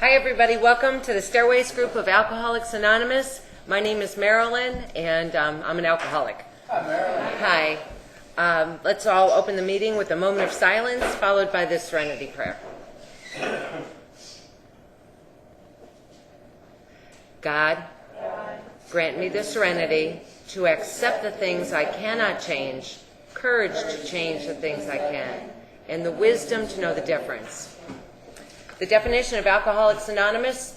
Hi everybody, welcome to the Stairways group of Alcoholics Anonymous. My name is Marilyn and I'm an alcoholic. Hi Marilyn. Hi. Let's all open the meeting with a moment of silence followed by this serenity prayer. God, grant me the serenity to accept the things I cannot change, courage to change the things I can, and the wisdom to know the difference. The definition of Alcoholics Anonymous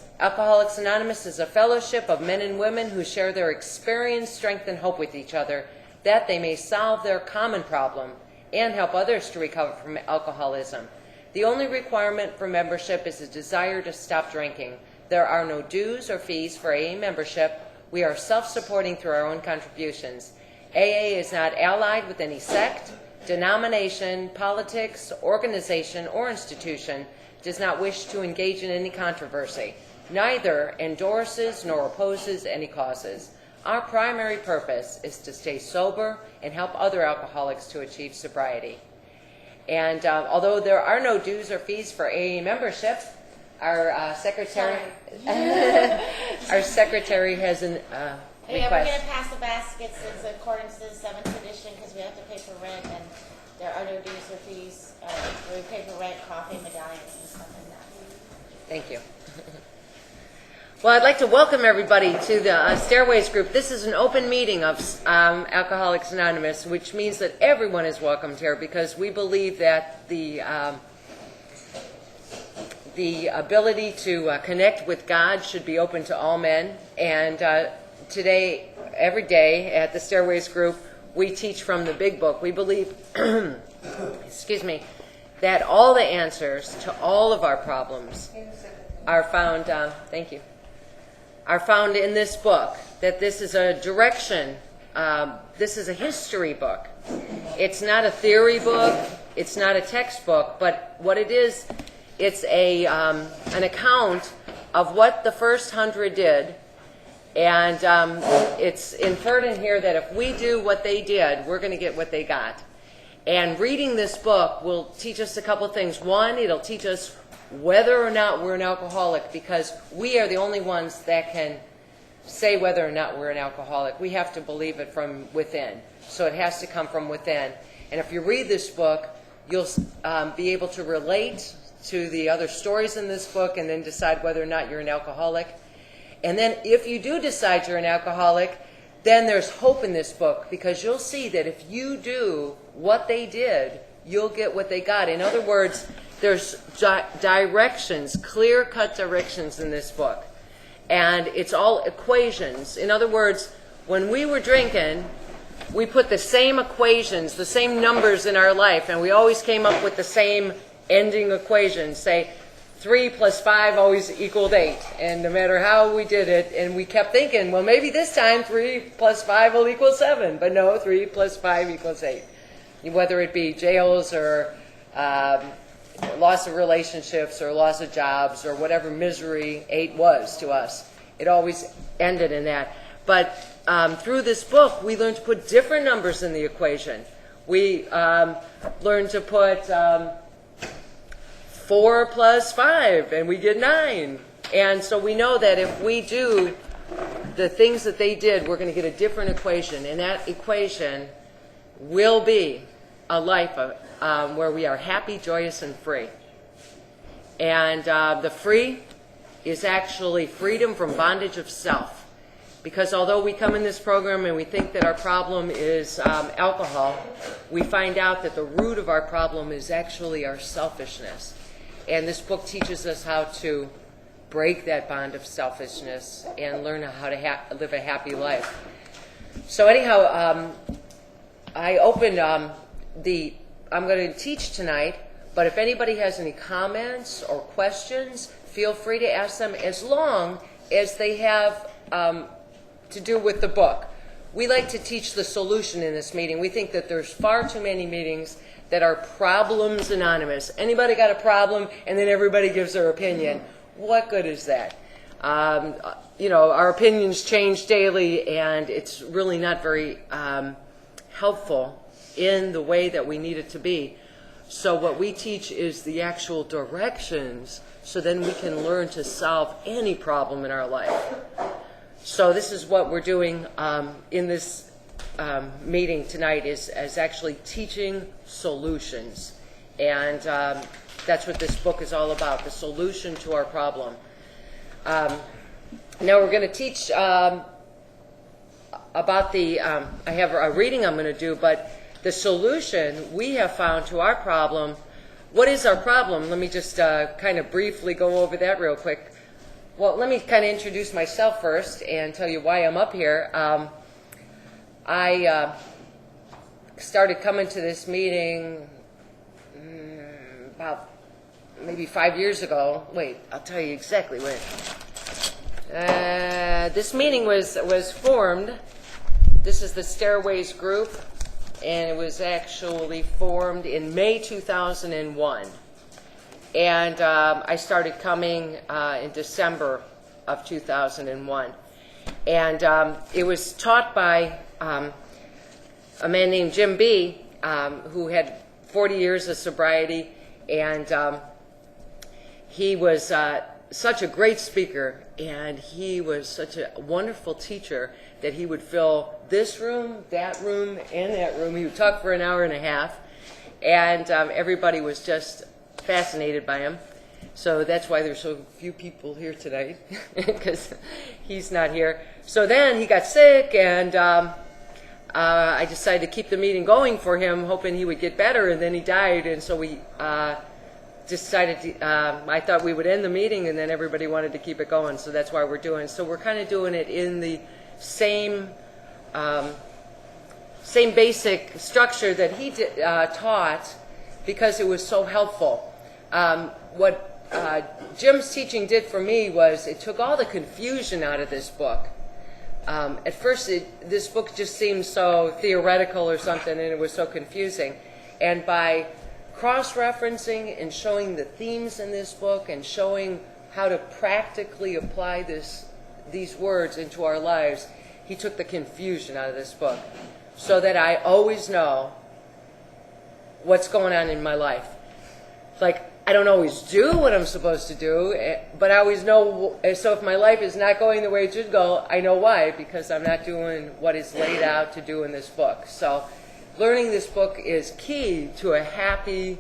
is a fellowship of men and women who share their experience, strength, and hope with each other, that they may solve their common problem and help others to recover from alcoholism. The only requirement for membership is a desire to stop drinking. There are no dues or fees for AA membership. We are self-supporting through our own contributions. AA is not allied with any sect, denomination, politics, organization, or institution, does not wish to engage in any controversy, neither endorses nor opposes any causes. Our primary purpose is to stay sober and help other alcoholics to achieve sobriety. And although there are no dues or fees for AA membership, our secretary has an Yeah, we're request. going to pass the baskets in accordance to the 7th edition because we have to pay for rent, and there are no dues or fees. We pay for rent, coffee, medallions, and stuff like that. Thank you. Well, I'd like to welcome everybody to the Stairways group. This is an open meeting of Alcoholics Anonymous, which means that everyone is welcomed here because we believe that the ability to connect with God should be open to all men. And today, every day at the Stairways group, we teach from the Big Book. We believe, that all the answers to all of our problems are found. Are found in this book. That this is a direction. This is a history book. It's not a theory book. It's not a textbook. But what it is, it's an account of what the first 100 did. And it's inferred in here that if we do what they did, we're going to get what they got. And reading this book will teach us a couple things. One, it'll teach us whether or not we're an alcoholic, because we are the only ones that can say whether or not we're an alcoholic. We have to believe it from within. So it has to come from within. And if you read this book, you'll be able to relate to the other stories in this book and then decide whether or not you're an alcoholic. And then if you do decide you're an alcoholic, then there's hope in this book, because you'll see that if you do what they did, you'll get what they got. In other words, there's directions, clear-cut directions in this book. And it's all equations. In other words, when we were drinking, we put the same equations, the same numbers in our life, and we always came up with the same ending equations. Say, 3 plus 5 always equaled 8. And no matter how we did it, and we kept thinking, well, maybe this time 3 plus 5 will equal 7. But no, 3 plus 5 equals 8. Whether it be jails or loss of relationships or loss of jobs or whatever misery 8 was to us, it always ended in that. But through this book, we learned to put different numbers in the equation. We learned to put 4 plus 5, and we get 9. And so we know that if we do the things that they did, we're going to get a different equation. And that equation will be a life where we are happy, joyous, and free. And the free is actually freedom from bondage of self. Because although we come in this program and we think that our problem is alcohol, we find out that the root of our problem is actually our selfishness. And this book teaches us how to break that bond of selfishness and learn how to live a happy life. So anyhow, I opened I'm going to teach tonight, but if anybody has any comments or questions, feel free to ask them, as long as they have to do with the book. We like to teach the solution in this meeting. We think that there's far too many meetings that are problems anonymous. Anybody got a problem, and then everybody gives their opinion. What good is that? Our opinions change daily, and it's really not very helpful in the way that we need it to be. So what we teach is the actual directions, so then we can learn to solve any problem in our life. So this is what we're doing in this meeting tonight is actually teaching solutions. And that's what this book is all about, the solution to our problem. Now we're going to teach about the, I have a reading I'm going to do, but the solution we have found to our problem. What is our problem? Let me just kind of briefly go over that real quick. Well, let me kind of introduce myself first and tell you why I'm up here. I started coming to this meeting about maybe 5 years ago. Wait, I'll tell you exactly when. This meeting was formed. This is the Stairways group, and it was actually formed in May 2001. And I started coming in December of 2001. And it was taught by a man named Jim B., who had 40 years of sobriety, and he was such a great speaker, and he was such a wonderful teacher that he would fill this room, and that room. He would talk for an hour and a half, and everybody was just fascinated by him. So that's why there's so few people here tonight, because he's not here. So then he got sick, and I decided to keep the meeting going for him, hoping he would get better, and then he died, and so we decided to, I thought we would end the meeting, and then everybody wanted to keep it going, so that's why we're doing it. So we're kind of doing it in the same basic structure that he taught, because it was so helpful. What Jim's teaching did for me was it took all the confusion out of this book. At first, this book just seemed so theoretical or something, and it was so confusing. And by cross-referencing and showing the themes in this book and showing how to practically apply these words into our lives, he took the confusion out of this book so that I always know what's going on in my life. Like, I don't always do what I'm supposed to do, but I always know. So if my life is not going the way it should go, I know why, because I'm not doing what is laid out to do in this book. So learning this book is key to a happy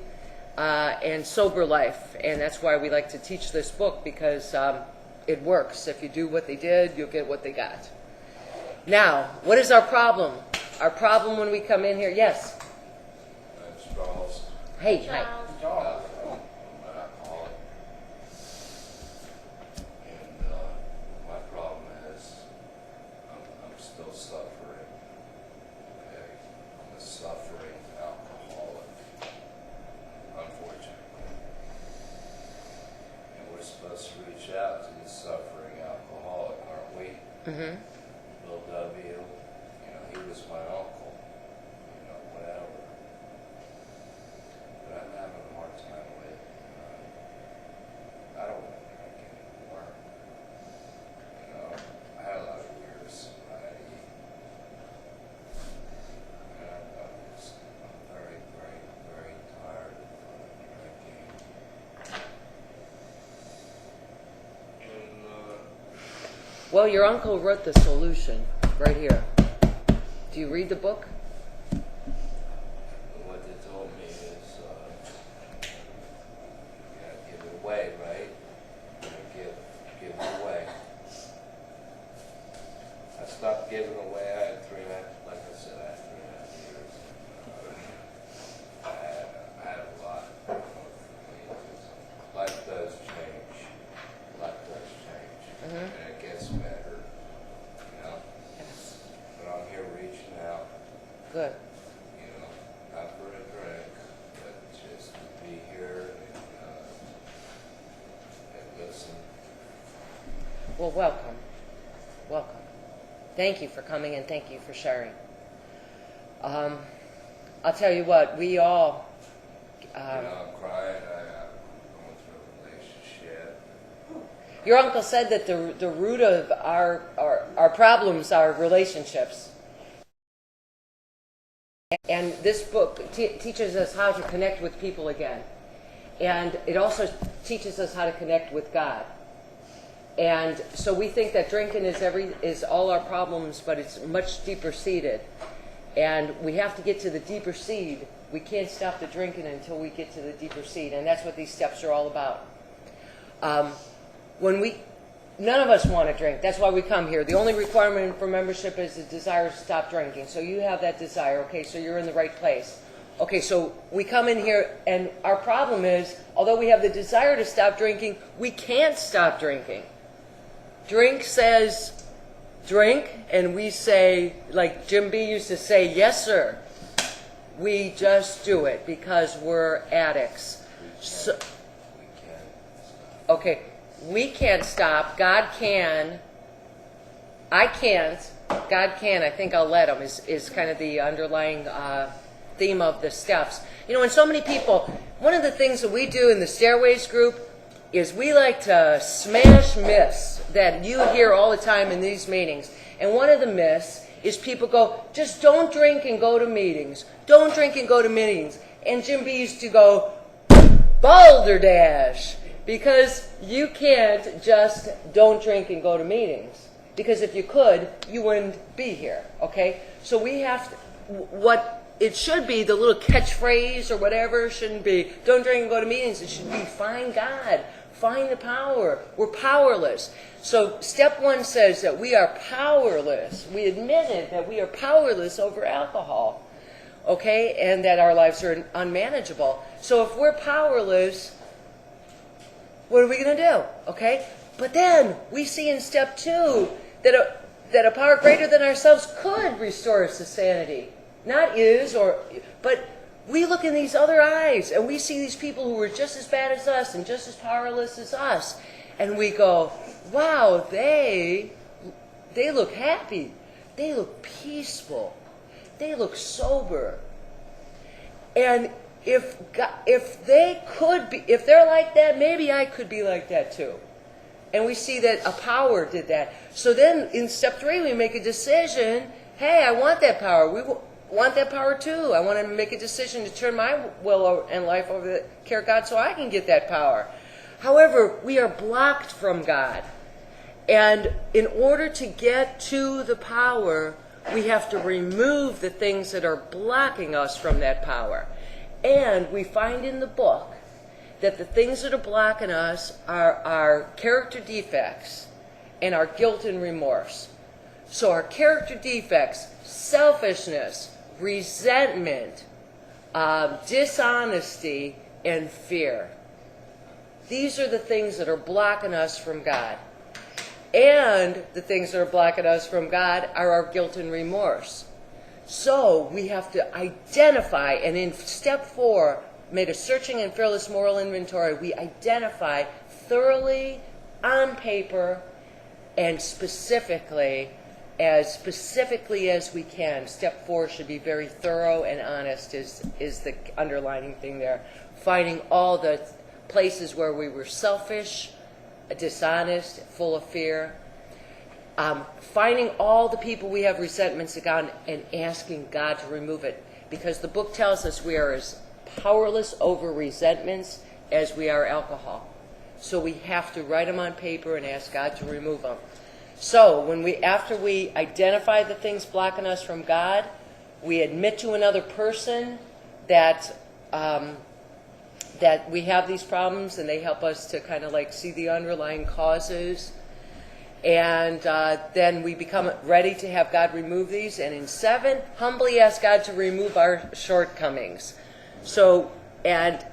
and sober life, and that's why we like to teach this book, because it works. If you do what they did, you'll get what they got. Now, what is our problem? Our problem when we come in here, yes? Charles. Hey, hi. Charles. My problem is I'm still suffering. Okay, I'm a suffering alcoholic, unfortunately. And we're supposed to reach out to the suffering alcoholic, aren't we? Mm-hmm. Bill W. He was my uncle. Whatever. But I'm having a hard time with it. I don't want to drink anymore. I had a lot of weird sobriety. And I'm very, very, very tired of drinking. And, Well, your uncle wrote the solution right here. Do you read the book? what they told me is, you gotta give it away, right? You gotta give it away. I stopped giving away. I had 3.5, like I said, I had 3.5 years. I had a lot. Life does change. Life does change. Mhm. And it gets better, But I'm here reaching out, Good. not for a drink, but just to be here and listen. Well, welcome. Welcome. Thank you for coming, and thank you for sharing. I'll tell you what, we all... I'm crying. I'm going through a relationship. Your uncle said that the root of our problems are relationships. And this book teaches us how to connect with people again. And it also teaches us how to connect with God. And so we think that drinking is all our problems, but it's much deeper seated. And we have to get to the deeper seed. We can't stop the drinking until we get to the deeper seed. And that's what these steps are all about. None of us want to drink. That's why we come here. The only requirement for membership is the desire to stop drinking. So you have that desire. Okay, so you're in the right place. Okay, so we come in here, and our problem is, although we have the desire to stop drinking, we can't stop drinking. Drink says drink, and we say, like Jim B used to say, yes, sir. We just do it because we're addicts. Okay, we can't stop. God can. I can't. God can. I think I'll let him is kind of the underlying theme of the steps. You know, and so many people, one of the things that we do in the Stairways group is we like to smash myths that you hear all the time in these meetings. And one of the myths is people go, just don't drink and go to meetings. Don't drink and go to meetings. And Jim B used to go, balderdash. Because you can't just don't drink and go to meetings. Because if you could, you wouldn't be here, okay? So we have to, what it should be, the little catchphrase or whatever, shouldn't be, don't drink and go to meetings. It should be, find God, find the power. We're powerless. So step 1 says that we are powerless. We admitted that we are powerless over alcohol, okay? And that our lives are unmanageable. So if we're powerless, what are we going to do? Okay? But then we see in step 2 that a power greater than ourselves could restore us to sanity. Not is, but we look in these other eyes and we see these people who are just as bad as us and just as powerless as us. And we go, wow, they look happy. They look peaceful. They look sober. And if they could be, if they're like that, maybe I could be like that too. And we see that a power did that. So then in step 3, we make a decision. Hey, I want that power. We want that power too. I want to make a decision to turn my will and life over to the care of God so I can get that power. However, we are blocked from God. And in order to get to the power, we have to remove the things that are blocking us from that power. And we find in the book that the things that are blocking us are our character defects and our guilt and remorse. So our character defects, selfishness, resentment, dishonesty, and fear. These are the things that are blocking us from God. And the things that are blocking us from God are our guilt and remorse. So we have to identify, and in step 4, made a searching and fearless moral inventory. We identify thoroughly on paper and specifically as we can. Step 4 should be very thorough and honest is the underlining thing there. Finding all the places where we were selfish, dishonest, full of fear. Finding all the people we have resentments against and asking God to remove it. Because the book tells us we are as powerless over resentments as we are alcohol. So we have to write them on paper and ask God to remove them. So after we identify the things blocking us from God, we admit to another person that we have these problems, and they help us to kind of like see the underlying causes. And then we become ready to have God remove these. And in 7, humbly ask God to remove our shortcomings. So, and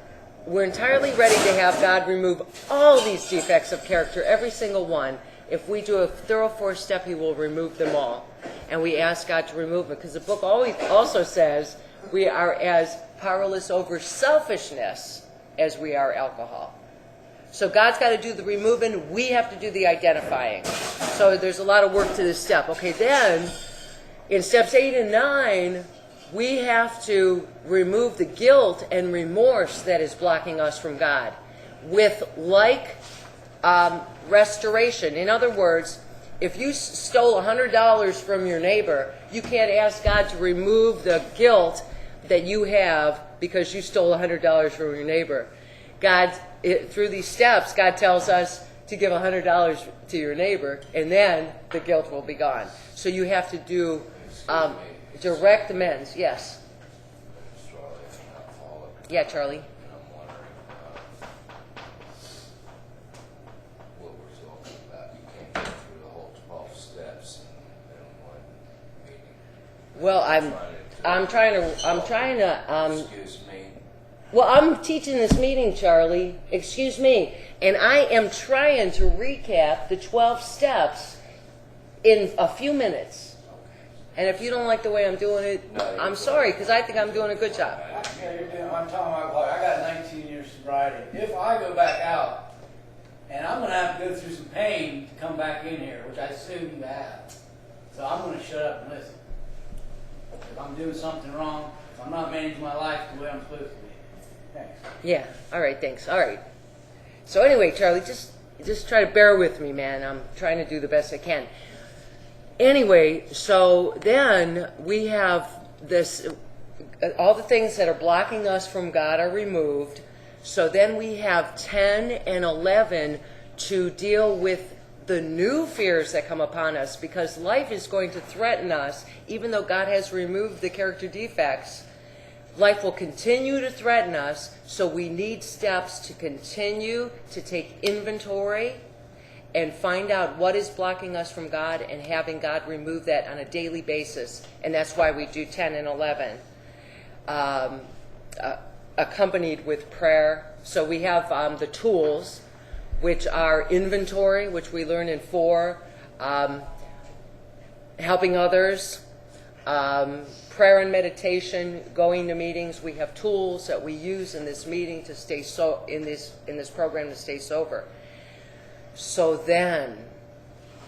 we're entirely ready to have God remove all these defects of character, every single one. If we do a thorough 4th step, he will remove them all. And we ask God to remove them. Because the book always also says we are as powerless over selfishness as we are alcohol. So God's got to do the removing. We have to do the identifying. So there's a lot of work to this step. Okay, then in steps 8 and 9, we have to remove the guilt and remorse that is blocking us from God with restoration. In other words, if you stole $100 from your neighbor, You can't ask God to remove the guilt that you have because you stole $100 from your neighbor. Through these steps, God tells us to give $100 to your neighbor, and then the guilt will be gone. So you have to do direct amends. Yes. Charlie, I'm not following. Yeah, Charlie. And I'm wondering what we're talking about. You can't get through the whole 12 steps in one meeting. Well, I'm trying to. Excuse me. Well, I'm teaching this meeting, Charlie. Excuse me. And I am trying to recap the 12 steps in a few minutes. And if you don't like the way I'm doing it, I'm sorry, because I think I'm doing a good job. Yeah, you're doing. I'm talking about Clark. I got 19 years sobriety. If I go back out, and I'm going to have to go through some pain to come back in here, which I assume you have, so I'm going to shut up and listen. If I'm doing something wrong, if I'm not managing my life the way I'm supposed to be. Thanks. Yeah. All right. Thanks. All right. So anyway, Charlie, just try to bear with me, man. I'm trying to do the best I can. Anyway, so then we have this, all the things that are blocking us from God are removed. So then we have 10 and 11 to deal with the new fears that come upon us, because life is going to threaten us. Even though God has removed the character defects, life will continue to threaten us. So we need steps to continue to take inventory and find out what is blocking us from God, and having God remove that on a daily basis. And that's why we do 10 and 11, accompanied with prayer. So we have the tools, which are inventory, which we learn in 4, helping others, prayer and meditation, going to meetings. We have tools that we use in this meeting to stay in this program to stay sober. So then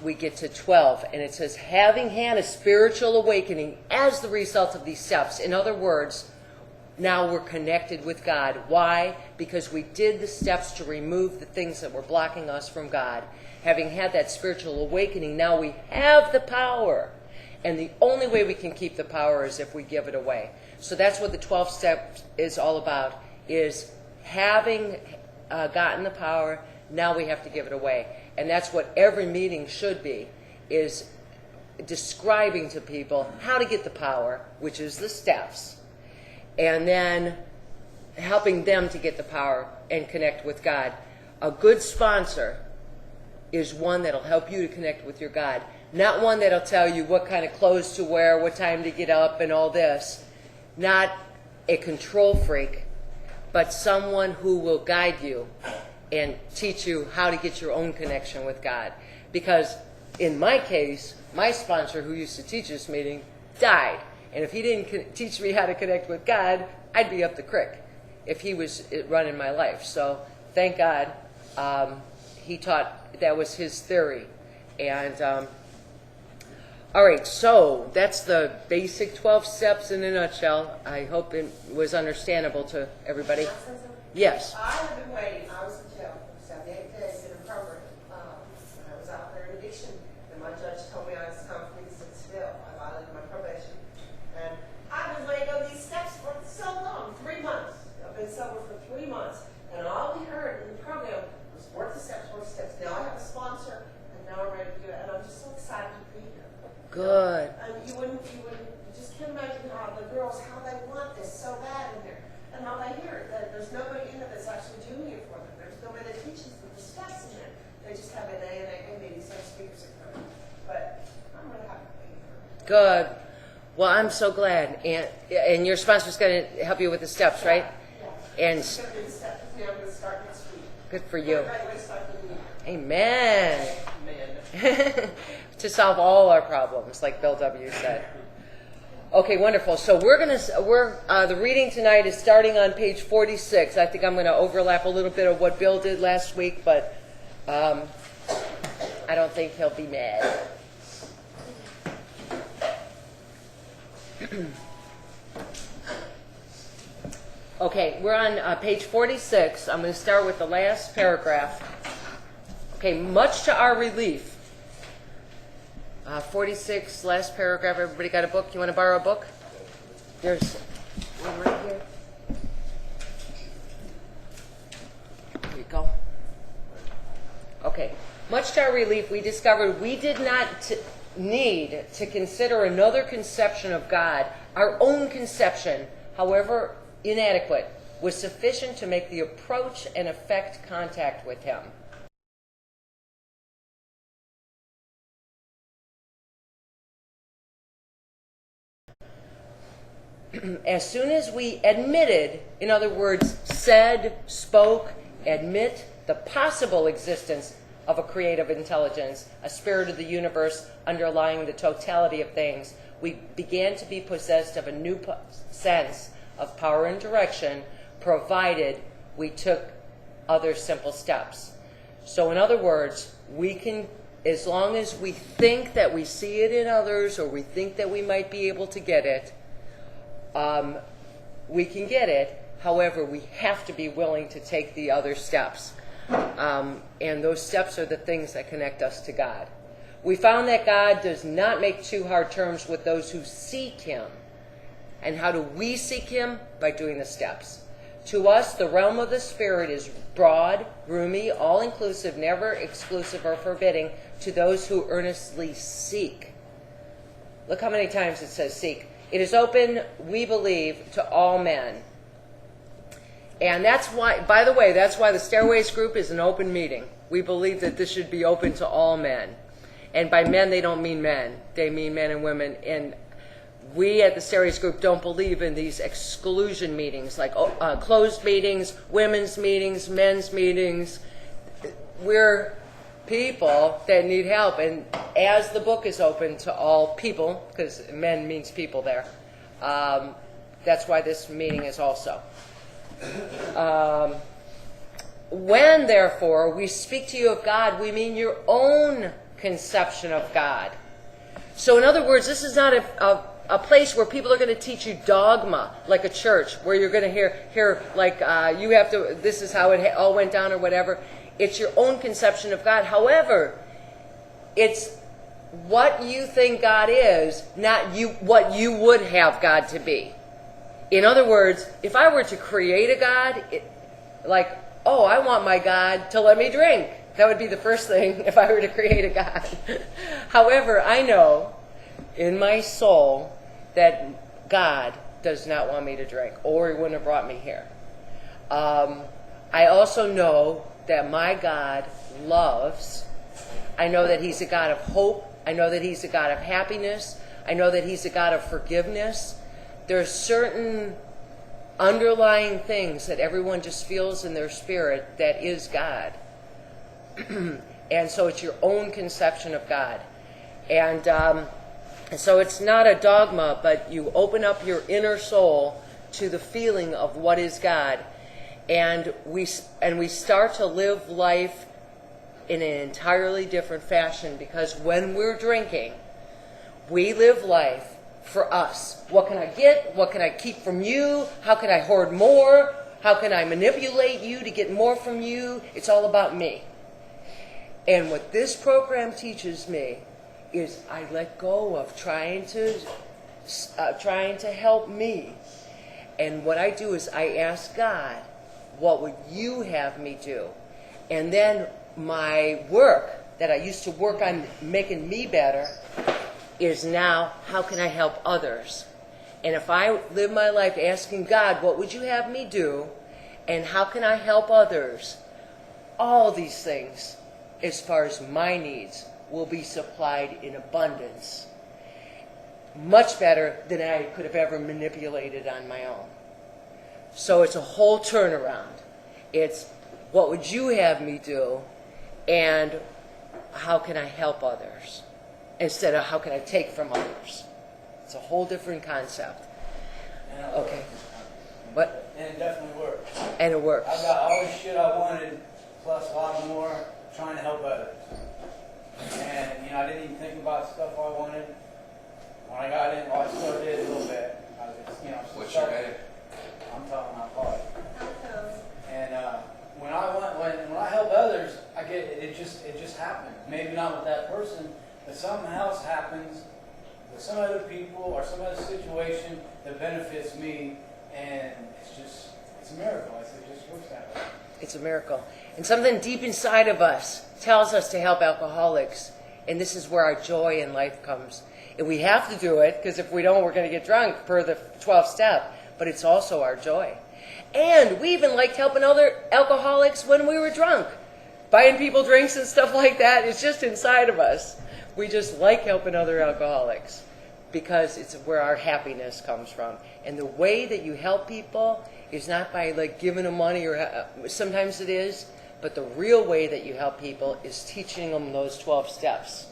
we get to 12, and it says, having had a spiritual awakening as the result of these steps. In other words, now we're connected with God. Why? Because we did the steps to remove the things that were blocking us from God. Having had that spiritual awakening, now we have the power. And the only way we can keep the power is if we give it away. So that's what the 12 steps is all about, is having gotten the power, now we have to give it away. And that's what every meeting should be, is describing to people how to get the power, which is the steps, and then helping them to get the power and connect with God. A good sponsor is one that'll help you to connect with your God, not one that'll tell you what kind of clothes to wear, what time to get up, and all this. Not a control freak, but someone who will guide you and teach you how to get your own connection with God. Because in my case, my sponsor who used to teach this meeting died. And if he didn't teach me how to connect with God, I'd be up the creek if he was running my life. So thank God he taught, that was his theory. And all right, so that's the basic 12 steps in a nutshell. I hope it was understandable to everybody. Yes. I have been waiting. I was in jail for 78 days in a program. I was out there in addiction, and my judge told me I was time for me to sit still. I violated my probation. And I've been waiting on these steps for so long, 3 months. I've been sober for 3 months, and all we heard in the program was work the steps, work the steps. Now I have a sponsor, and now I'm ready to do it, and I'm just so excited to be here. Good. And you just can't imagine how the girls, how they want this so bad in there. And how they hear it, that there's nobody in it that's actually doing it for them. There's nobody that teaches them the steps in it. They just have an A meeting, some speakers are coming. But I'm really happy to be here. Good. Well, I'm so glad. And your sponsor's going to help you with the steps, right? Yeah. And It's going to be the steps with me. I'm going to start next week. good for you. Right away, start the new year. Amen. Amen. To solve all our problems, like Bill W. said. Okay, wonderful. So the reading tonight is starting on page 46. I think I'm going to overlap a little bit of what Bill did last week, but I don't think he'll be mad. Okay, we're on page 46. I'm going to start with the last paragraph. Okay, much to our relief, 46, last paragraph. Everybody got a book? You want to borrow a book? There's one right here. Here you go. Okay. Much to our relief, we discovered we did not need to consider another conception of God. Our own conception, however inadequate, was sufficient to make the approach and effect contact with him. As soon as we admitted, in other words, said, spoke, admit the possible existence of a creative intelligence, a spirit of the universe underlying the totality of things, we began to be possessed of a new sense of power and direction, provided we took other simple steps. So in other words, we can, as long as we think that we see it in others, or we think that we might be able to get it, we can get it. However, we have to be willing to take the other steps. And those steps are the things that connect us to God. We found that God does not make too hard terms with those who seek him. And how do we seek him? By doing the steps. To us, the realm of the Spirit is broad, roomy, all-inclusive, never exclusive or forbidding to those who earnestly seek. Look how many times it says seek. It is open, we believe, to all men. And that's why, by the way, that's why the Stairways group is an open meeting. We believe that this should be open to all men. And by men, they don't mean men. They mean men and women. And we at the Stairways group don't believe in these exclusion meetings, like closed meetings, women's meetings, men's meetings. We're people that need help. And as the book is open to all people, because men means people there, that's why this meeting is also. When, therefore, we speak to you of God, we mean your own conception of God. So, in other words, this is not a place where people are going to teach you dogma, like a church, where you're going to hear like, you have to, this is how it all went down or whatever. It's your own conception of God. However, it's what you think God is, not what you would have God to be. In other words, if I were to create a God, like, oh, I want my God to let me drink. That would be the first thing if I were to create a God. However, I know in my soul that God does not want me to drink, or he wouldn't have brought me here. I also know that my God loves. I know that he's a God of hope. I know that he's a God of happiness. I know that he's a God of forgiveness. There's certain underlying things that everyone just feels in their spirit that is God. And so it's your own conception of God. And so it's not a dogma, but you open up your inner soul to the feeling of what is God. And we start to live life in an entirely different fashion, because when we're drinking, we live life for us. What can I get? What can I keep from you? How can I hoard more? How can I manipulate you to get more from you? It's all about me. And what this program teaches me is I let go of trying to help me. And what I do is I ask God, what would you have me do? And then my work that I used to work on making me better is now, how can I help others? And if I live my life asking God, what would you have me do? And how can I help others? All these things, as far as my needs, will be supplied in abundance. Much better than I could have ever manipulated on my own. So it's a whole turnaround. It's, what would you have me do? And how can I help others? Instead of how can I take from others. It's a whole different concept. Okay. What? And it definitely works. And it works. I got all the shit I wanted, plus a lot more, trying to help others. And, I didn't even think about stuff I wanted. When I got in, I still did a little bit. I was just, What's your name? I'm talking my part. And when I help others, I get it. It just happens. Maybe not with that person, but that something else happens with some other people or some other situation that benefits me, and it's a miracle. It just works that way. It's a miracle. And something deep inside of us tells us to help alcoholics. And this is where our joy in life comes. And we have to do it, because if we don't, we're going to get drunk per the 12th step. But it's also our joy. And we even liked helping other alcoholics when we were drunk. Buying people drinks and stuff like that. It's just inside of us. We just like helping other alcoholics because it's where our happiness comes from. And the way that you help people is not by like giving them money, or sometimes it is, but the real way that you help people is teaching them those 12 steps.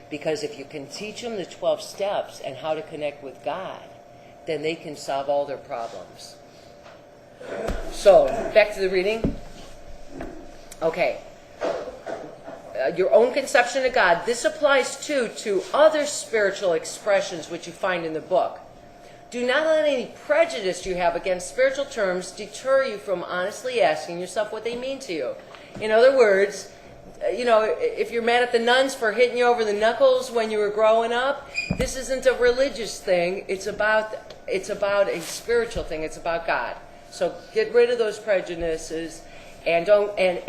Because if you can teach them the 12 steps and how to connect with God, then they can solve all their problems. So, back to the reading. Okay. Your own conception of God. This applies too to other spiritual expressions which you find in the book. Do not let any prejudice you have against spiritual terms deter you from honestly asking yourself what they mean to you. In other words, if you're mad at the nuns for hitting you over the knuckles when you were growing up, this isn't a religious thing. It's about a spiritual thing. It's about God. So get rid of those prejudices, and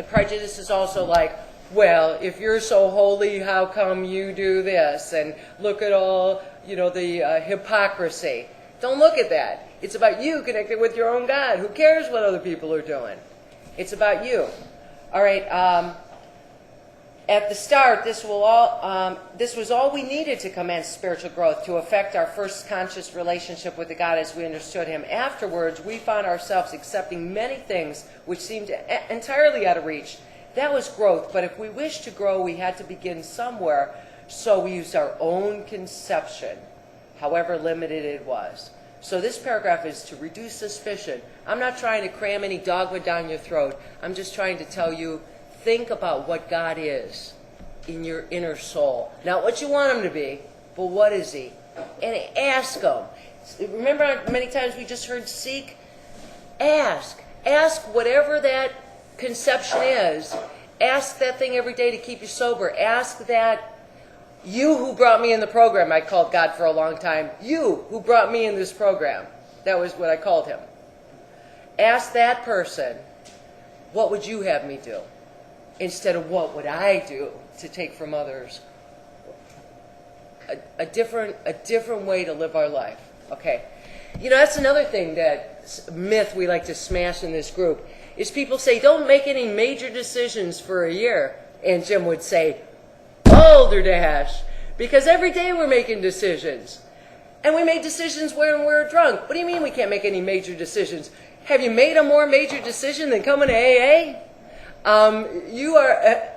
prejudice is also like, well, if you're so holy, how come you do this? And look at all, the hypocrisy. Don't look at that. It's about you connected with your own God. Who cares what other people are doing? It's about you. All right. At the start, this was all we needed to commence spiritual growth, to affect our first conscious relationship with the God as we understood Him. Afterwards, we found ourselves accepting many things which seemed entirely out of reach. That was growth, but if we wished to grow, we had to begin somewhere, so we used our own conception, however limited it was. So this paragraph is to reduce suspicion. I'm not trying to cram any dogma down your throat. I'm just trying to tell you, think about what God is in your inner soul. Not what you want Him to be, but what is He? And ask Him. Remember many times we just heard seek? Ask. Ask whatever that conception is. Ask that thing every day to keep you sober. Ask that you who brought me in the program. I called God for a long time. You who brought me in this program. That was what I called Him. Ask that person, what would you have me do? Instead of what would I do to take from others? A different way to live our life. Okay. That's another thing, that myth we like to smash in this group, is people say, don't make any major decisions for a year. And Jim would say, balderdash, because every day we're making decisions. And we made decisions when we're drunk. What do you mean we can't make any major decisions? Have you made a more major decision than coming to AA? You are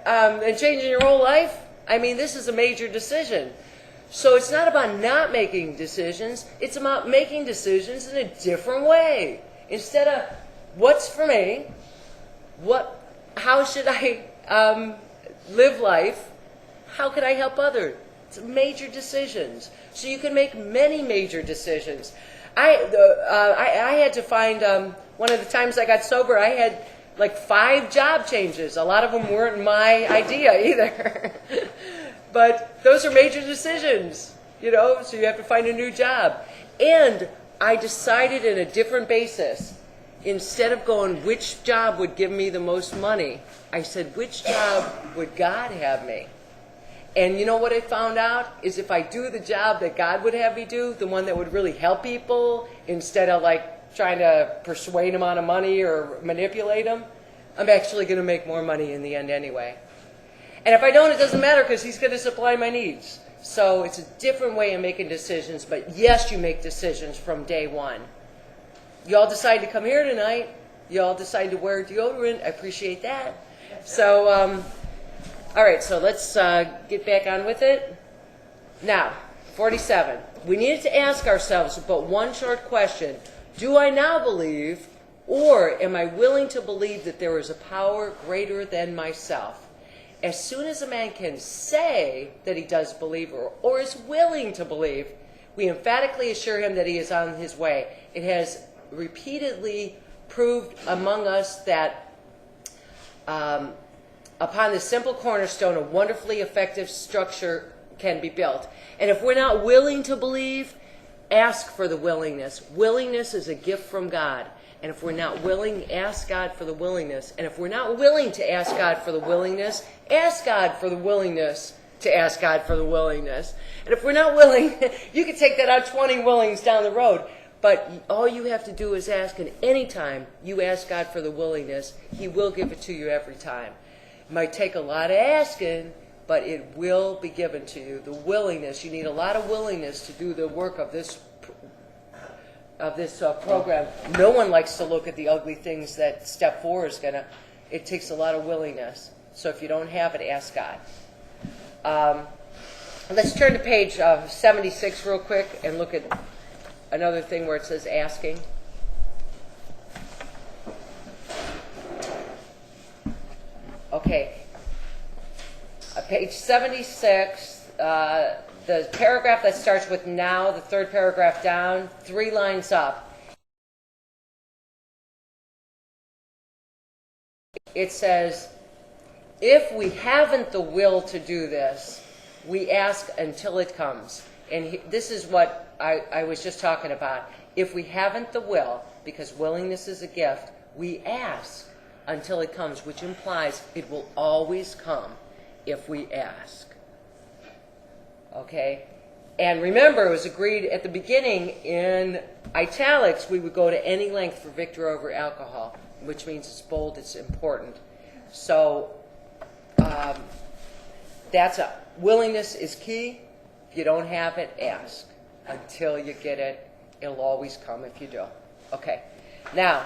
and changing your whole life? I mean, this is a major decision. So it's not about not making decisions. It's about making decisions in a different way. Instead of what's for me, how should I live life? How can I help others? It's major decisions. So you can make many major decisions. I had to find, one of the times I got sober, I had like 5 job changes. A lot of them weren't my idea either. But those are major decisions, so you have to find a new job. And I decided in a different basis. Instead of going, which job would give me the most money, I said, which job would God have me? And you know what I found out? Is if I do the job that God would have me do, the one that would really help people, instead of like trying to persuade them out of money or manipulate them, I'm actually going to make more money in the end anyway. And if I don't, it doesn't matter, because He's going to supply my needs. So it's a different way of making decisions, but yes, you make decisions from day one. You all decide to come here tonight. You all decide to wear deodorant. I appreciate that. So, all right, so let's get back on with it. Now, 47. We needed to ask ourselves but one short question. Do I now believe, or am I willing to believe that there is a power greater than myself? As soon as a man can say that he does believe or is willing to believe, we emphatically assure him that he is on his way. It has repeatedly proved among us that upon this simple cornerstone, a wonderfully effective structure can be built. And if we're not willing to believe, ask for the willingness. Willingness is a gift from God. And if we're not willing, ask God for the willingness. And if we're not willing to ask God for the willingness, ask God for the willingness to ask God for the willingness. And if we're not willing, you can take that out 20 willings down the road. But all you have to do is ask, and any time you ask God for the willingness, He will give it to you every time. It might take a lot of asking, but it will be given to you. The willingness, you need a lot of willingness to do the work of this program. No one likes to look at the ugly things that step 4 is gonna. It takes a lot of willingness. So if you don't have it, ask God. Let's turn to page 76 real quick and look at another thing where it says asking. Okay. Page 76, the paragraph that starts with now, the third paragraph down, 3 lines up. It says, if we haven't the will to do this, we ask until it comes. And this is what I was just talking about. If we haven't the will, because willingness is a gift, we ask until it comes, which implies it will always come if we ask. Okay? And remember, it was agreed at the beginning in italics we would go to any length for victory over alcohol, which means it's bold, it's important. So that's a willingness is key. If you don't have it, ask until you get it. It'll always come if you do. Okay. Now,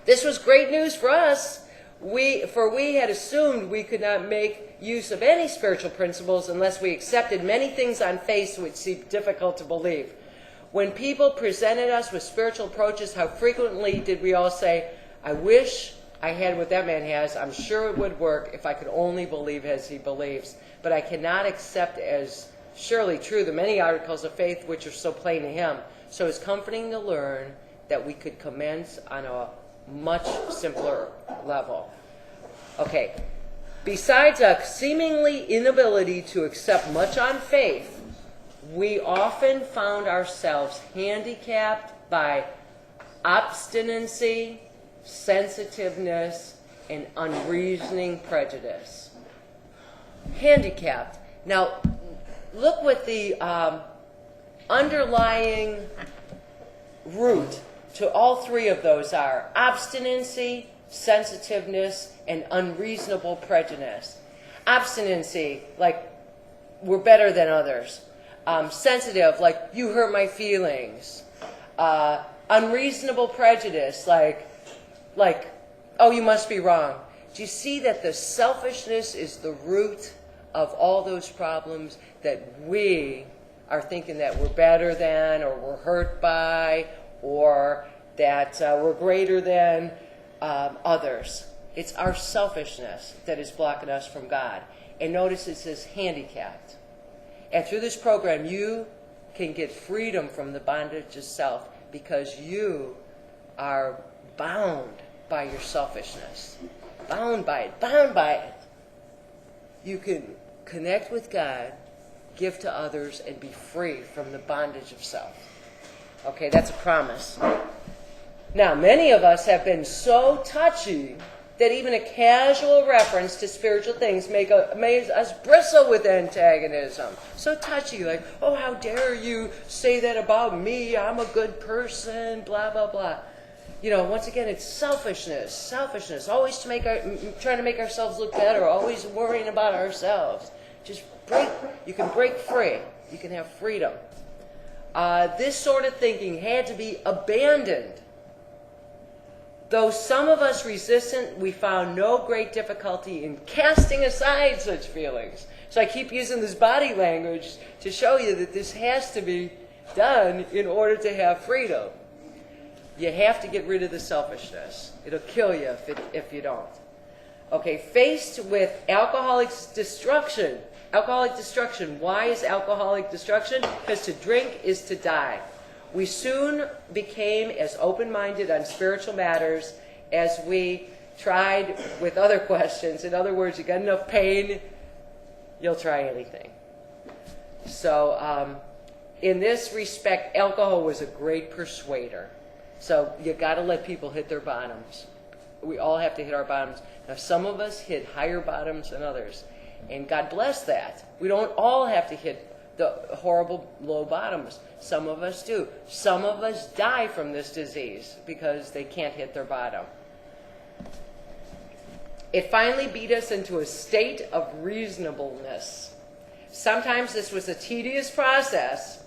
this was great news for us. We had assumed we could not make use of any spiritual principles unless we accepted many things on faith which seemed difficult to believe. When people presented us with spiritual approaches, how frequently did we all say, I wish I had what that man has. I'm sure it would work if I could only believe as he believes. But I cannot accept as surely true the many articles of faith which are so plain to him. So it's comforting to learn that we could commence on a much simpler level. Okay. Besides a seemingly inability to accept much on faith, we often found ourselves handicapped by obstinacy, sensitiveness, and unreasoning prejudice. Handicapped. Now, look what the underlying root to all 3 of those are: obstinacy, sensitiveness, and unreasonable prejudice. Obstinacy, like we're better than others. Sensitive, like you hurt my feelings. Unreasonable prejudice, like, oh, you must be wrong. Do you see that the selfishness is the root of all those problems, that we are thinking that we're better than, or we're hurt by, or that we're greater than others? It's our selfishness that is blocking us from God. And notice it says handicapped. And through this program, you can get freedom from the bondage of self, because you are bound by your selfishness. Bound by it. Bound by it. You can connect with God, give to others, and be free from the bondage of self. Okay, that's a promise. Now, many of us have been so touchy that even a casual reference to spiritual things makes us bristle with antagonism. So touchy, like, oh, how dare you say that about me? I'm a good person, blah, blah, blah. You know, once again, it's selfishness, always trying to make ourselves look better, always worrying about ourselves. Just you can break free. You can have freedom. This sort of thinking had to be abandoned. Though some of us resistant, we found no great difficulty in casting aside such feelings. So I keep using this body language to show you that this has to be done in order to have freedom. You have to get rid of the selfishness. It'll kill you if you don't. Okay, faced with alcoholic destruction. Why is alcoholic destruction? Because to drink is to die. We soon became as open-minded on spiritual matters as we tried with other questions. In other words, you got enough pain, you'll try anything. So in this respect, alcohol was a great persuader. So you got to let people hit their bottoms. We all have to hit our bottoms. Now, some of us hit higher bottoms than others, and God bless that. We don't all have to hit the horrible low bottoms. Some of us do. Some of us die from this disease because they can't hit their bottom. It finally beat us into a state of reasonableness. Sometimes this was a tedious process.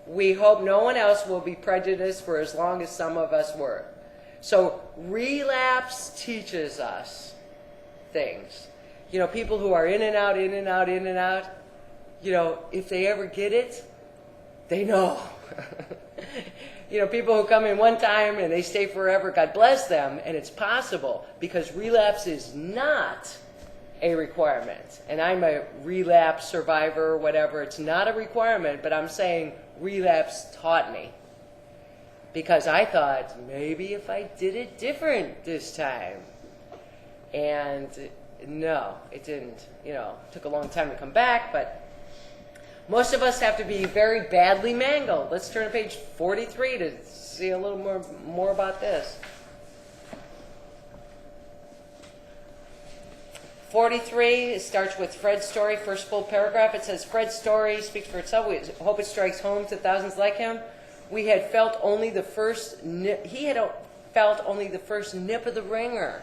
We hope no one else will be prejudiced for as long as some of us were. So relapse teaches us things. You know, people who are in and out, in and out, in and out, you know, if they ever get it, they know. You know, people who come in one time and they stay forever, God bless them, and it's possible because relapse is not a requirement. And I'm a relapse survivor or whatever. It's not a requirement, but I'm saying relapse taught me. Because I thought, maybe if I did it different this time. And no, it didn't. You know, it took a long time to come back, but most of us have to be very badly mangled. Let's turn to page 43 to see a little more about this. 43, it starts with Fred's story, first full paragraph. It says, Fred's story speaks for itself. We hope it strikes home to thousands like him. We had felt only the first he had felt only the first nip of the ringer.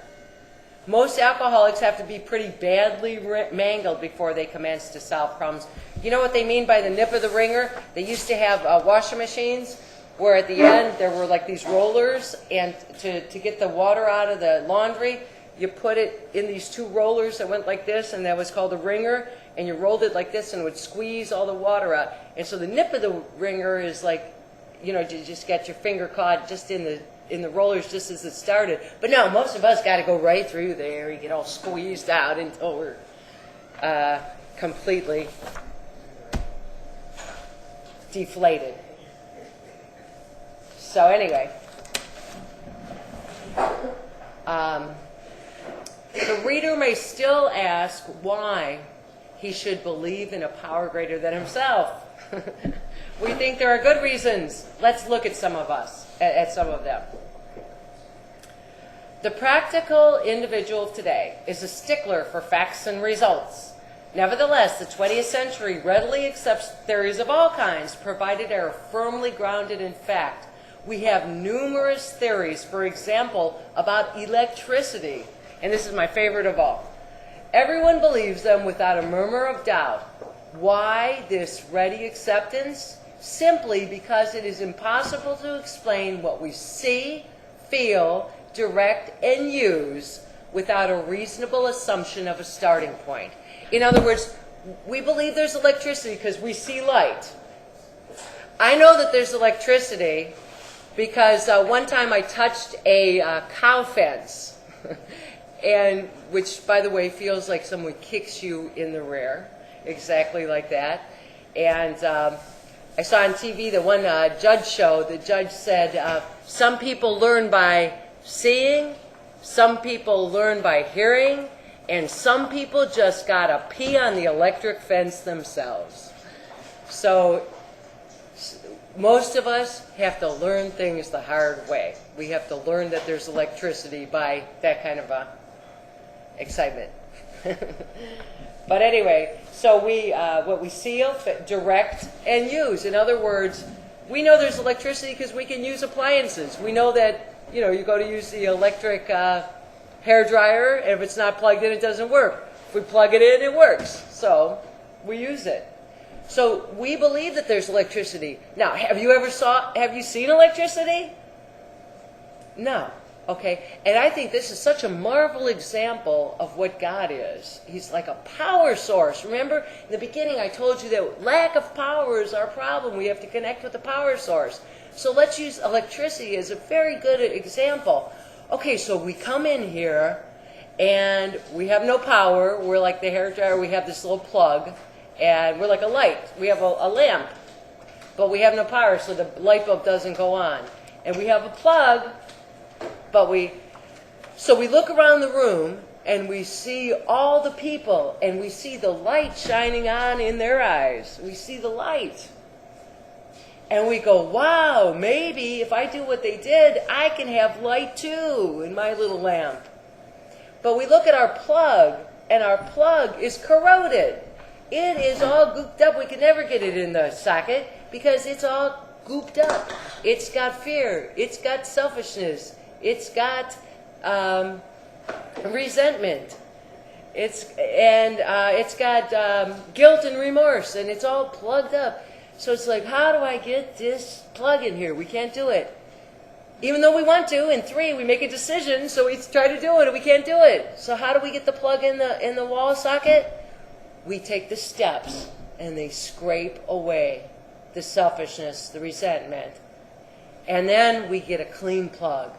Most alcoholics have to be pretty badly mangled before they commence to solve problems. You know what they mean by the nip of the ringer? They used to have washing machines where at the end there were like these rollers, and to get the water out of the laundry, you put it in these two rollers that went like this, and that was called a ringer, and you rolled it like this and it would squeeze all the water out. And so the nip of the ringer is like, you know, you just get your finger caught just in the rollers just as it started. But no, most of us got to go right through there. You get all squeezed out until we're completely deflated. So anyway, the reader may still ask why he should believe in a power greater than himself. We think there are good reasons. Let's look at some of them. The practical individual of today is a stickler for facts and results. Nevertheless, the 20th century readily accepts theories of all kinds, provided they are firmly grounded in fact. We have numerous theories, for example, about electricity, and this is my favorite of all. Everyone believes them without a murmur of doubt. Why this ready acceptance? Simply because it is impossible to explain what we see, feel, direct, and use without a reasonable assumption of a starting point. In other words, we believe there's electricity because we see light. I know that there's electricity because one time I touched a cow fence, and which, by the way, feels like someone kicks you in the rear, exactly like that. And I saw on TV the one judge show. The judge said some people learn by seeing, some people learn by hearing, and some people just gotta pee on the electric fence themselves. So most of us have to learn things the hard way. We have to learn that there's electricity by that kind of excitement. But anyway, so what we seal, direct, and use. In other words, we know there's electricity because we can use appliances. We know that, you know, you go to use the electric hair dryer, and if it's not plugged in, it doesn't work. If we plug it in, it works. So we use it. So we believe that there's electricity. Now, have you seen electricity? No. Okay, and I think this is such a marvelous example of what God is. He's like a power source. Remember, in the beginning I told you that lack of power is our problem. We have to connect with the power source. So let's use electricity as a very good example. Okay, so we come in here and we have no power. We're like the hairdryer. We have this little plug, and we're like a light. We have a lamp, but we have no power, so the light bulb doesn't go on. And we have a plug, so we look around the room, and we see all the people, and we see the light shining on in their eyes. We see the light. And we go, wow, maybe if I do what they did, I can have light too in my little lamp. But we look at our plug, and our plug is corroded. It is all gooped up. We can never get it in the socket because it's all gooped up. It's got fear. It's got selfishness. It's got resentment. It's got guilt and remorse, and it's all plugged up. So it's like, how do I get this plug in here? We can't do it. Even though we want to, in 3, we make a decision, so we try to do it, and we can't do it. So how do we get the plug in the wall socket? We take the steps, and they scrape away the selfishness, the resentment. And then we get a clean plug,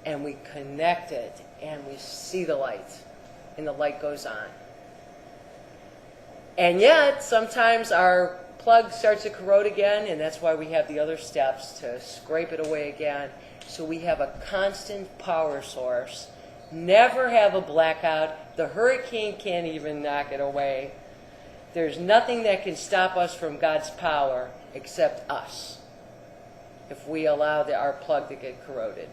and we connect it, and we see the light, and the light goes on. And yet, sometimes our plug starts to corrode again, and that's why we have the other steps to scrape it away again. So we have a constant power source. Never have a blackout. The hurricane can't even knock it away. There's nothing that can stop us from God's power except us, if we allow our plug to get corroded.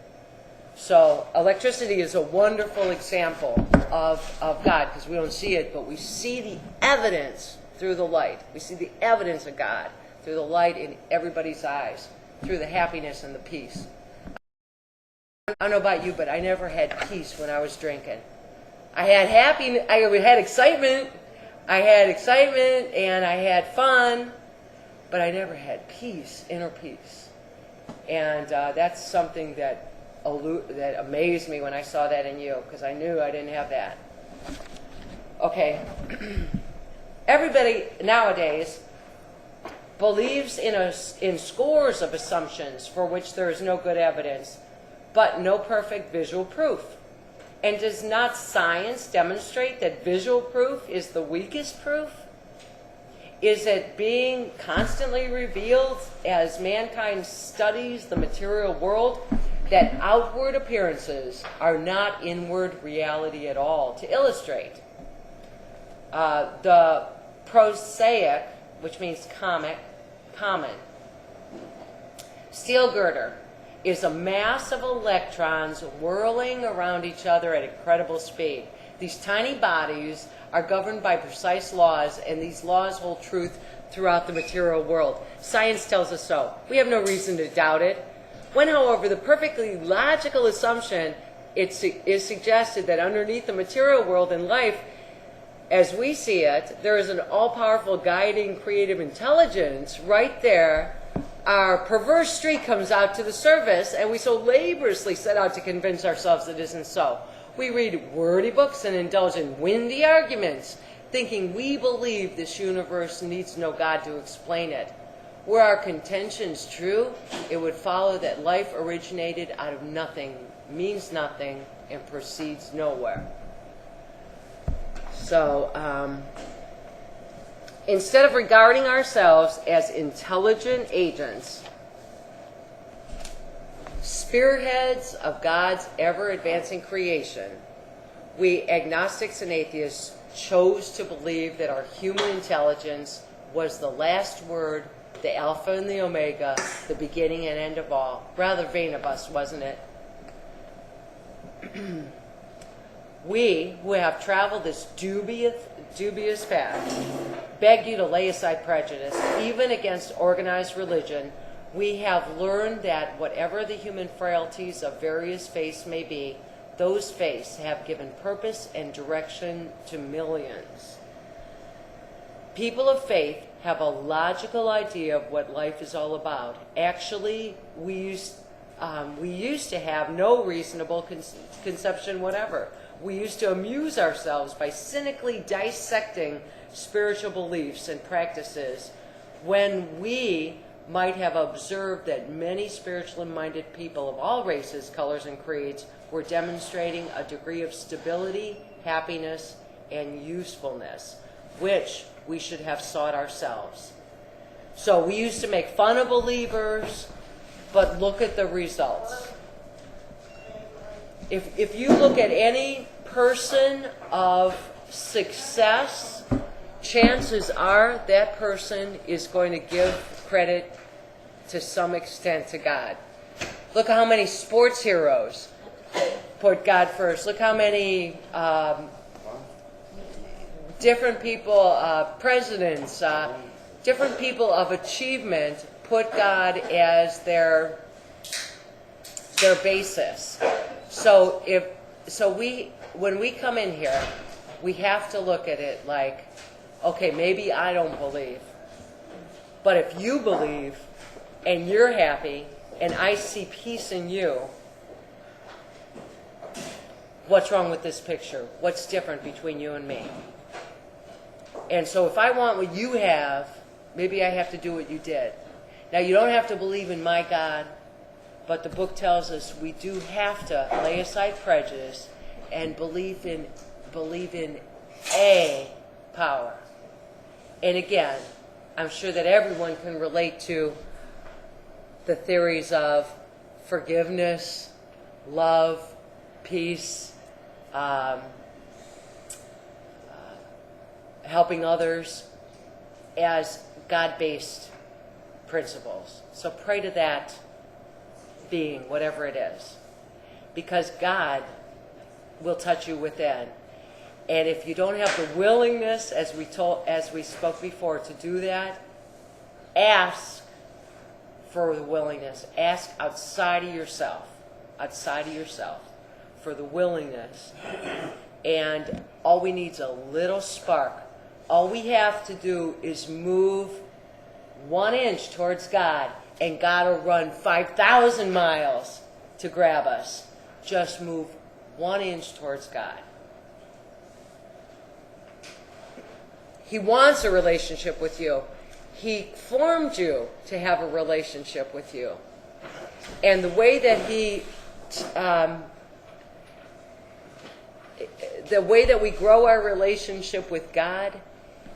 So electricity is a wonderful example of God, because we don't see it, but we see the evidence through the light. We see the evidence of God through the light in everybody's eyes, through the happiness and the peace. I don't know about you, but I never had peace when I was drinking. I had excitement. I had excitement and I had fun, but I never had peace, inner peace. And that's something that amazed me when I saw that in you, because I knew I didn't have that. Okay. Everybody nowadays believes in scores of assumptions for which there is no good evidence, but no perfect visual proof. And does not science demonstrate that visual proof is the weakest proof? Is it being constantly revealed as mankind studies the material world that outward appearances are not inward reality at all? To illustrate, the prosaic, which means common, steel girder is a mass of electrons whirling around each other at incredible speed. These tiny bodies are governed by precise laws, and these laws hold truth throughout the material world. Science tells us so. We have no reason to doubt it. When, however, the perfectly logical assumption is suggested that underneath the material world and life, as we see it, there is an all-powerful guiding creative intelligence right there, our perverse streak comes out to the surface, and we so laboriously set out to convince ourselves it isn't so. We read wordy books and indulge in windy arguments, thinking we believe this universe needs no God to explain it. Were our contentions true, it would follow that life originated out of nothing, means nothing, and proceeds nowhere. So, instead of regarding ourselves as intelligent agents, spearheads of God's ever-advancing creation, we agnostics and atheists chose to believe that our human intelligence was the last word, the Alpha and the Omega, the beginning and end of all. Rather vain of us, wasn't it? We, who have traveled this dubious path, beg you to lay aside prejudice, even against organized religion. We have learned that whatever the human frailties of various faiths may be, those faiths have given purpose and direction to millions. People of faith have a logical idea of what life is all about. Actually, we used to have no reasonable conception whatever. We used to amuse ourselves by cynically dissecting spiritual beliefs and practices when we might have observed that many spiritually minded people of all races, colors, and creeds were demonstrating a degree of stability, happiness, and usefulness, which we should have sought ourselves. So we used to make fun of believers, but look at the results. If you look at any person of success, chances are that person is going to give credit to some extent to God. Look how many sports heroes put God first. Look how many different people, presidents, different people of achievement put God as their basis. So when we come in here, we have to look at it like, okay, maybe I don't believe, but if you believe and you're happy and I see peace in you, what's wrong with this picture? What's different between you and me? And so if I want what you have, maybe I have to do what you did. Now, you don't have to believe in my God, but the book tells us we do have to lay aside prejudice and believe in a power. And again, I'm sure that everyone can relate to the theories of forgiveness, love, peace, helping others as God-based principles. So pray to that being, whatever it is, because God will touch you within. And if you don't have the willingness, as we spoke before, to do that, ask for the willingness. Ask outside of yourself for the willingness. And all we need is a little spark. All we have to do is move 1 inch towards God, and God will run 5,000 miles to grab us. Just move 1 inch towards God. He wants a relationship with you. He formed you to have a relationship with you. And the way that we grow our relationship with God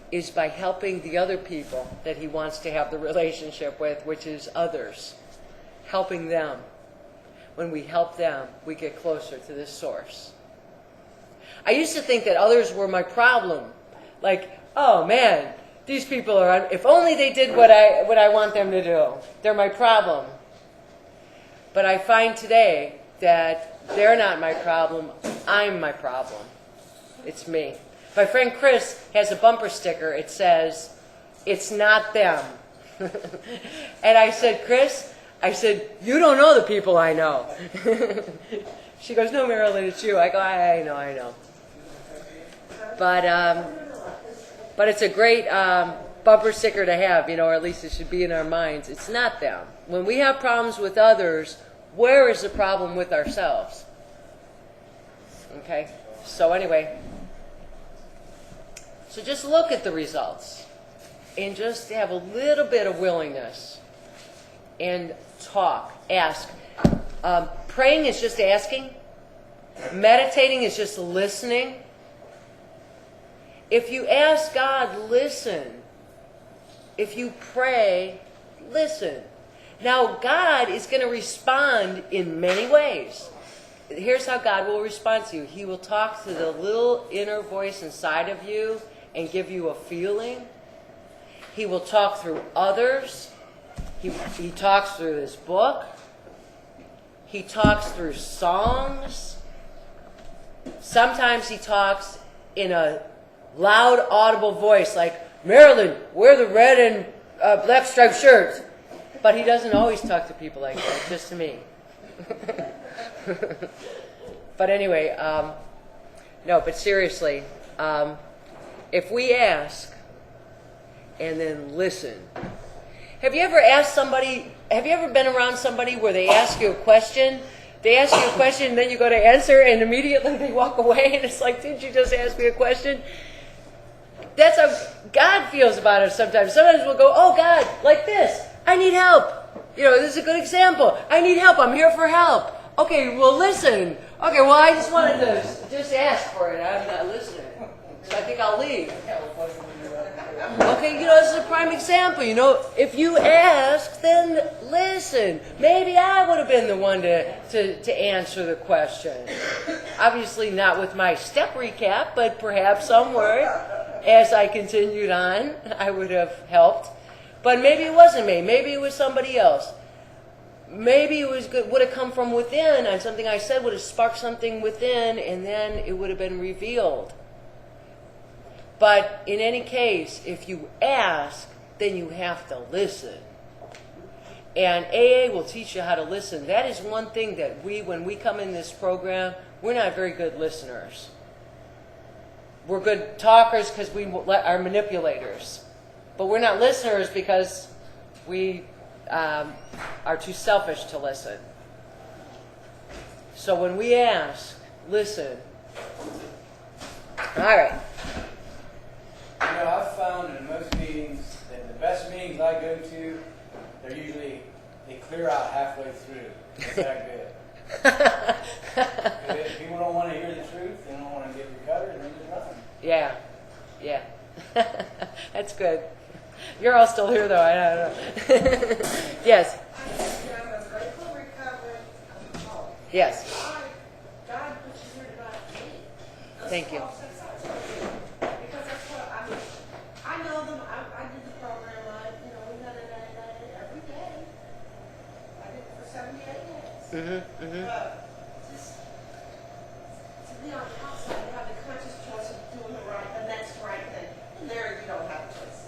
is by helping the other people that he wants to have the relationship with, which is others. Helping them. When we help them, we get closer to this source. I used to think that others were my problem. Like, oh man, these people are, if only they did what I want them to do. They're my problem. But I find today that they're not my problem, I'm my problem. It's me. My friend Chris has a bumper sticker. It says, "It's not them." And I said, Chris, you don't know the people I know. She goes, no, Marilyn, it's you. I go, I know. But it's a great bumper sticker to have, or at least it should be in our minds. It's not them. When we have problems with others, where is the problem with ourselves? Okay? So anyway, so just look at the results and just have a little bit of willingness and talk, ask. Praying is just asking. Meditating is just listening. If you ask God, listen. If you pray, listen. Now, God is going to respond in many ways. Here's how God will respond to you. He will talk to the little inner voice inside of you and give you a feeling. He will talk through others. He talks through this book. He talks through songs. Sometimes he talks in a loud, audible voice like, Marilyn, wear the red and black striped shirt. But he doesn't always talk to people like that, just to me. But anyway, no, but seriously, if we ask and then listen. Have you ever been around somebody where they ask you a question? They ask you a question and then you go to answer and immediately they walk away and it's like, didn't you just ask me a question? That's how God feels about us sometimes. Sometimes we'll go, oh God, like this. I need help. This is a good example. I need help. I'm here for help. Okay, well listen. Okay, well I just wanted to just ask for it. I'm not listening. So I think I'll leave. Okay, this is a prime example. If you ask, then listen. Maybe I would have been the one to answer the question. Obviously not with my step recap, but perhaps somewhere as I continued on, I would have helped. But maybe it wasn't me. Maybe it was somebody else. Maybe it was good, would have come from within, and something I said would have sparked something within, and then it would have been revealed. But in any case, if you ask, then you have to listen. And AA will teach you how to listen. That is one thing that when we come in this program, we're not very good listeners. We're good talkers because we are manipulators. But we're not listeners because we are too selfish to listen. So when we ask, listen. All right. You know, I've found in most meetings that the best meetings I go to, they clear out halfway through. It's that good. If people don't want to hear the truth, they don't want to get recovered, and they just run. Yeah. That's good. You're all still here, though. I don't know. Yes. I'm a grateful, recovered alcoholic. Yes. God put you here to guide me. That's Thank you. all success for me. Because that's what I know them. I did the program. We done it every day. I did it for 78 days. But just to be on the outside, you have the conscious choice of doing the next right thing. And there, you don't have a choice.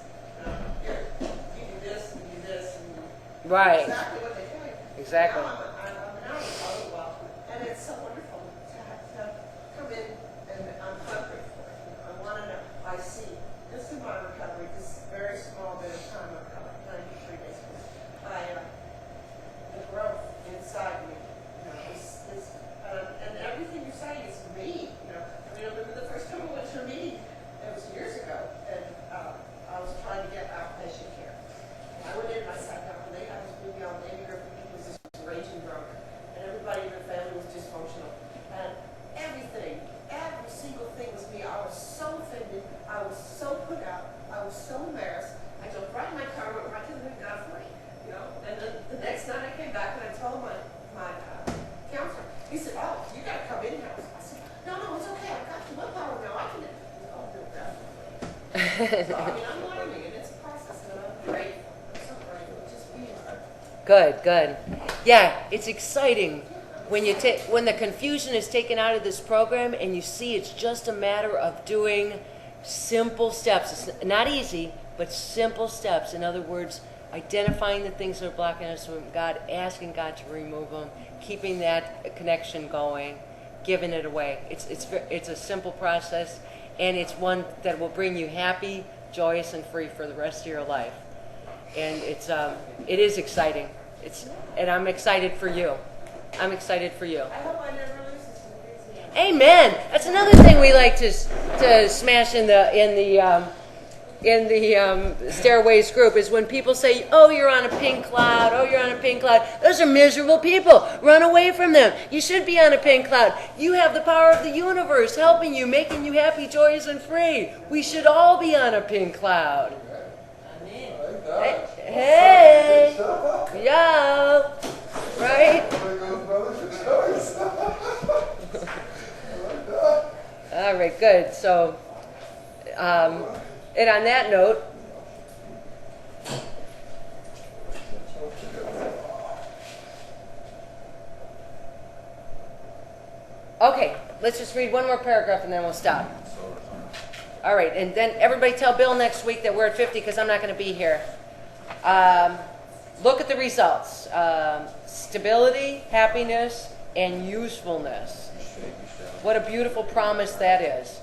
You do this and do this and Right. exactly what they tell you. Exactly. Now I'm an alcoholic, well, and it's so wonderful to have to come in, and I'm hungry for it. I want to know. I see. This is my recovery. This very small bit of time I've got, 93 days. The growth inside me, and everything you're saying is me. I remember the first time I went to a meeting. It was years ago, and I was trying to get outpatient care. I went in and I sat down, and they had this movie on Andy Griffith. He was this raging drunk, and everybody in the family was dysfunctional. And every single thing was me. I was so offended. I was so put out. I was so embarrassed. I jumped right in my car, went right to the God for me. And then the next night I came back and I told my counselor. He said, "Oh, you got to come in now." I said, "No, it's okay. I've got the willpower now. I can." He said, "Oh, no, definitely." So I'm learning, and it's a process, and I'm grateful. I'm so grateful. Just being here. Good. Yeah, it's exciting when when the confusion is taken out of this program and you see it's just a matter of doing simple steps. It's not easy, but simple steps. In other words, identifying the things that are blocking us from God, asking God to remove them, keeping that connection going, giving it away. It's a simple process, and it's one that will bring you happy, joyous, and free for the rest of your life. And it is exciting. And I'm excited for you. I'm excited for you. I hope I never lose this enthusiasm. Amen. That's another thing we like to smash in the Stairways group is when people say, "Oh, you're on a pink cloud. Oh, you're on a pink cloud." Those are miserable people. Run away from them. You should be on a pink cloud. You have the power of the universe helping you, making you happy, joyous, and free. We should all be on a pink cloud. Hey. Yeah. Right? All right, good. So, and on that note, okay, let's just read one more paragraph and then we'll stop. All right, and then everybody tell Bill next week that we're at 50 because I'm not going to be here. Look at the results. Stability, happiness, and usefulness. What a beautiful promise that is.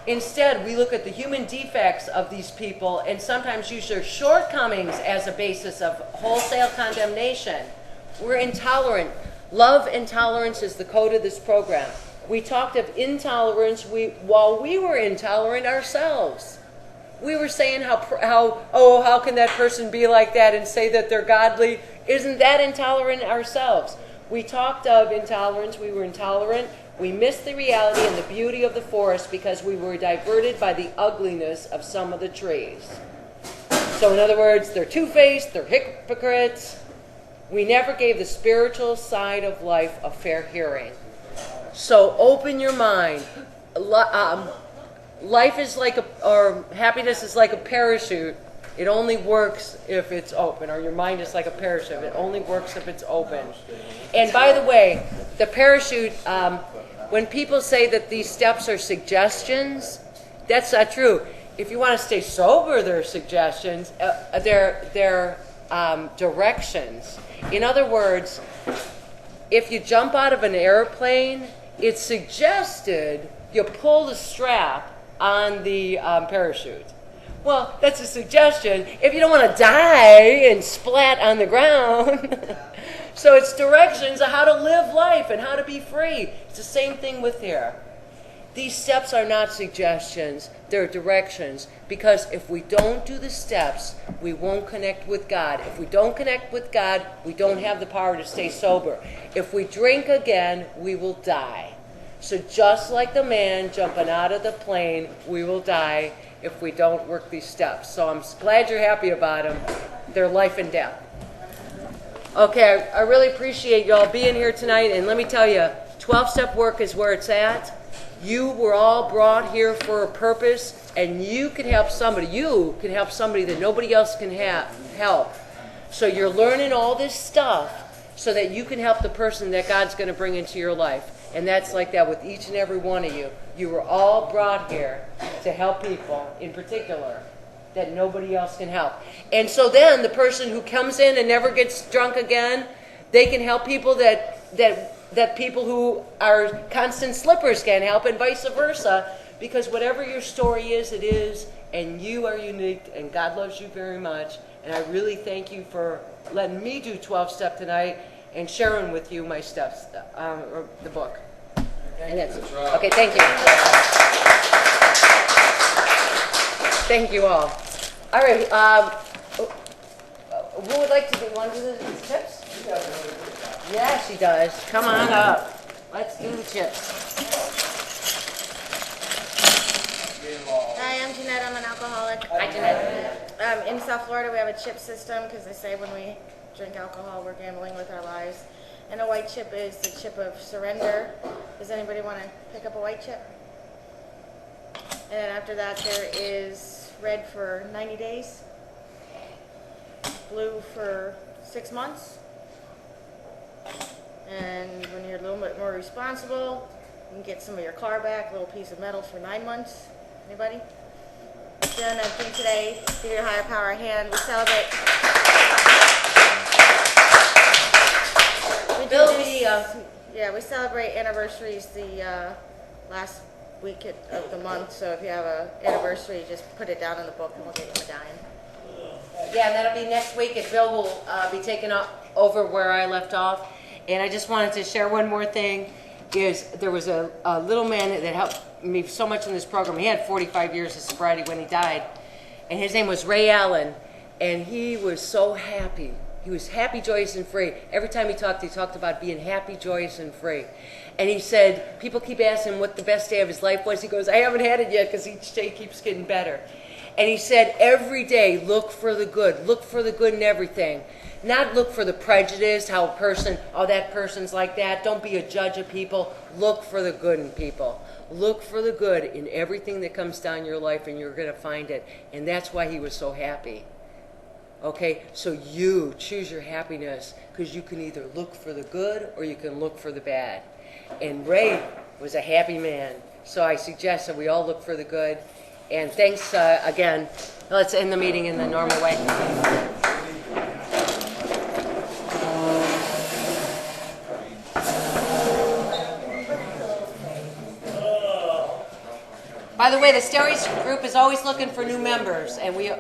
Instead, we look at the human defects of these people and sometimes use their shortcomings as a basis of wholesale condemnation. We're intolerant. Love and tolerance is the code of this program. We talked of intolerance while we were intolerant ourselves. We were saying how can that person be like that and say that they're godly? Isn't that intolerant ourselves? We talked of intolerance. We were intolerant. We missed the reality and the beauty of the forest because we were diverted by the ugliness of some of the trees. So in other words, they're two-faced, they're hypocrites. We never gave the spiritual side of life a fair hearing. So open your mind. Life is like or happiness is like a parachute. It only works if it's open, or your mind is like a parachute. It only works if it's open. And by the way, the parachute, when people say that these steps are suggestions, that's not true. If you want to stay sober, they're suggestions. They're directions. In other words, if you jump out of an airplane, it's suggested you pull the strap on the parachute. Well, that's a suggestion if you don't want to die and splat on the ground. So it's directions on how to live life and how to be free. It's the same thing with here. These steps are not suggestions, they're directions. Because if we don't do the steps, we won't connect with God. If we don't connect with God, we don't have the power to stay sober. If we drink again, we will die. So just like the man jumping out of the plane, we will die if we don't work these steps. So I'm glad you're happy about them. They're life and death. Okay, I really appreciate you all being here tonight. And let me tell you, 12-step work is where it's at. You were all brought here for a purpose, and you can help somebody. You can help somebody that nobody else can help. So you're learning all this stuff so that you can help the person that God's going to bring into your life. And that's like that with each and every one of you. You were all brought here to help people in particular that nobody else can help. And so then the person who comes in and never gets drunk again, they can help people that people who are constant slippers can't help, and vice versa. Because whatever your story is, it is, and you are unique, and God loves you very much. And I really thank you for letting me do 12-step tonight and sharing with you my steps, or the book. And that's it. Okay, thank you. Thank you all. All right, who would like to do, want to do the tips? Yeah, she does. Come on up. Let's do the chips. Hi, I'm Jeanette. I'm an alcoholic. Hi, Jeanette. In South Florida, we have a chip system because they say when we drink alcohol, we're gambling with our lives. And a white chip is the chip of surrender. Does anybody want to pick up a white chip? And then after that, there is red for 90 days, blue for 6 months. And when you're a little bit more responsible, you can get some of your car back, a little piece of metal for 9 months. Anybody? Then I think today, give your higher power a hand. We celebrate. We celebrate anniversaries the last week of the month. So if you have an anniversary, just put it down in the book and we'll get you a medallion. Yeah, and that'll be next week, and Bill will be taking over where I left off. And I just wanted to share one more thing. There was a little man that helped me so much in this program. He had 45 years of sobriety when he died. And his name was Ray Allen. And he was so happy. He was happy, joyous, and free. Every time he talked about being happy, joyous, and free. And he said, people keep asking him what the best day of his life was. He goes, I haven't had it yet because each day keeps getting better. And he said, every day, look for the good. Look for the good in everything. Not look for the prejudice, how a person, oh, that person's like that. Don't be a judge of people. Look for the good in people. Look for the good in everything that comes down your life, and you're going to find it. And that's why he was so happy. Okay, so you choose your happiness, because you can either look for the good or you can look for the bad. And Ray was a happy man. So I suggest that we all look for the good. And thanks again. Let's end the meeting in the normal way. By the way, the Stories group is always looking for new members, and we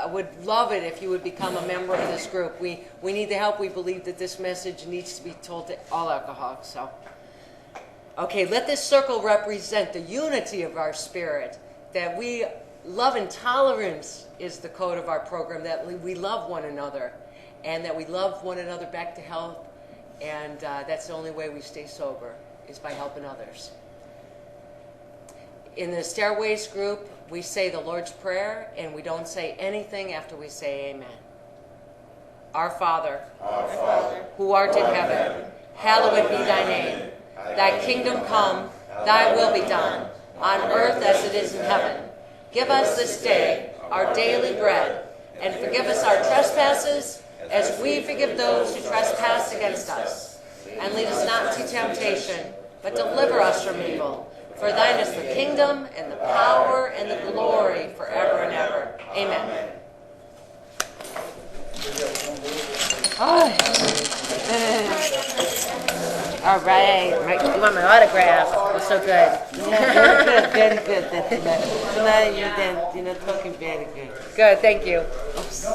would love it if you would become a member of this group. We need the help. We believe that this message needs to be told to all alcoholics. So, okay, let this circle represent the unity of our spirit, that we love and tolerance is the code of our program, that we love one another, and that we love one another back to health, and that's the only way we stay sober, is by helping others. In the Stairways group, we say the Lord's Prayer, and we don't say anything after we say Amen. Our Father, Our Father, who art in heaven, hallowed be thy name. Thy kingdom come, thy will be done, on earth as it is in heaven. Give us this day our daily bread, and forgive us our trespasses, as we forgive those who trespass against us. And lead us not into temptation, but deliver us from evil. For thine is the kingdom, and the power, and the glory, forever and ever. Amen. All right. You want my autograph? It's so good. Yeah, very good, very good. Tonight you're talking very good. Good, thank you. Oops.